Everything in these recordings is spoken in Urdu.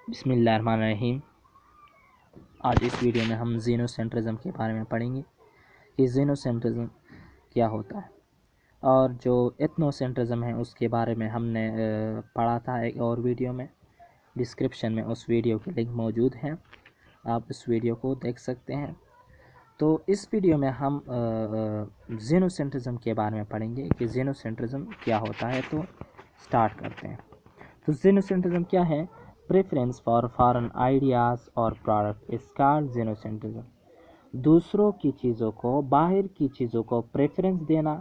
بسم اللہ الرحمن الرحیم۔ آج اس ویڈیو میں ہم زینو سینٹرزم کے بارے میں پڑھیں گے کہ زینو سینٹرزم کیا ہوتا ہے، اور جو ایتھنو سینٹرزم ہے اس کے بارے میں ہم نے پڑھا تھا ایک اور ویڈیو میں۔ ڈسکرپشن میں اس ویڈیو کی لنک موجود ہے، آپ اس ویڈیو کو دیکھ سکتے ہیں۔ تو اس ویڈیو میں ہم زینو سینٹرزم کے بارے میں پڑھیں گے کہ زینو سینٹرزم کیا ہوتا ہے۔ تو سٹارٹ کرتے ہیں۔ تو زینو سینٹرزم کیا ہے؟ پریفرنس فار فارن آئیڈیاز اور پروڈکٹ از کالڈ زینو سینٹرزم۔ دوسروں کی چیزوں کو، باہر کی چیزوں کو پریفرنس دینا،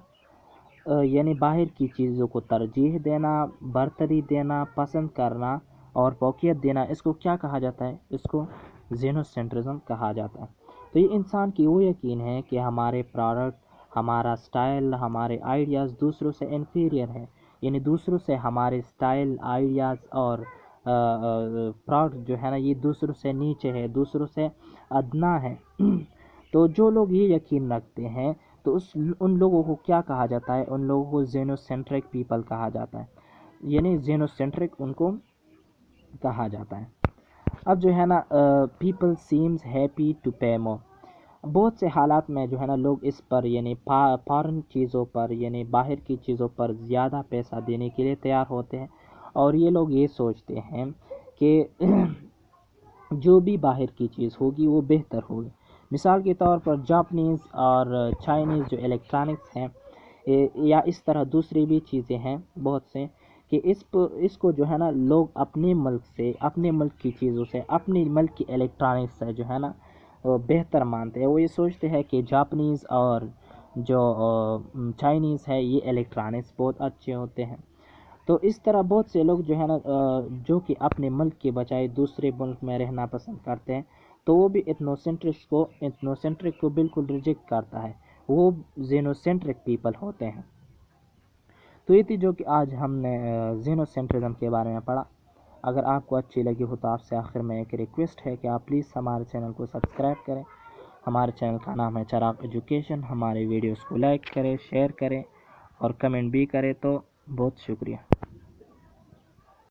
یعنی باہر کی چیزوں کو ترجیح دینا، برتری دینا، پسند کرنا اور فوقیت دینا، اس کو کیا کہا جاتا ہے؟ اس کو زینو سینٹرزم کہا جاتا ہے۔ تو یہ انسان کی وہ یقین ہے کہ ہمارے پروڈکٹ، ہمارا سٹائل، ہمارے آئیڈیاز دوسروں سے انفیریئر ہے، یعنی دوسروں سے ہمارے سٹائل، آئیڈیاز اور پروڈکٹ جو ہے نا، یہ دوسروں سے نیچے ہے، دوسروں سے ادنا ہے۔ تو جو لوگ یہ یقین رکھتے ہیں تو ان لوگوں کو کیا کہا جاتا ہے؟ ان لوگوں کو زینو سینٹرک پیپل کہا جاتا ہے، یعنی زینو سینٹرک ان کو کہا جاتا ہے۔ اب جو ہے نا، people seems happy to pay more. بہت سے حالات میں جو ہے نا لوگ اس پر، یعنی فارن چیزوں پر، یعنی باہر کی چیزوں پر زیادہ پیسہ دینے کے لیے تیار ہوتے ہیں، اور یہ لوگ یہ سوچتے ہیں کہ جو بھی باہر کی چیز ہوگی وہ بہتر ہوگی۔ مثال کے طور پر جاپنیز اور چائنیز جو الیکٹرانکس ہیں، یا اس طرح دوسری بھی چیزیں ہیں بہت سے، کہ اس کو جو ہے نا لوگ اپنے ملک سے، اپنے ملک کی چیزوں سے، اپنے ملک کی الیکٹرانکس سے جو ہے نا بہتر مانتے ہیں۔ وہ یہ سوچتے ہیں کہ جاپنیز اور جو چائنیز ہے یہ الیکٹرانکس بہت اچھے ہوتے ہیں۔ تو اس طرح بہت سے لوگ جو ہے نا جو کہ اپنے ملک کے بجائے دوسرے ملک میں رہنا پسند کرتے ہیں، تو وہ بھی ایتھنو سینٹرک کو بالکل ریجیکٹ کرتا ہے، وہ زینو سینٹرک پیپل ہوتے ہیں۔ تو یہ تھی جو کہ آج ہم نے زینو سینٹرزم کے بارے میں پڑھا۔ اگر آپ کو اچھی لگی ہو تو آپ سے آخر میں ایک ریکویسٹ ہے کہ آپ پلیز ہمارے چینل کو سبسکرائب کریں۔ ہمارے چینل کا نام ہے چراغ ایجوکیشن۔ ہمارے ویڈیوز کو لائک کریں، شیئر کریں اور کمنٹ بھی کریں۔ تو بہت شکریہ۔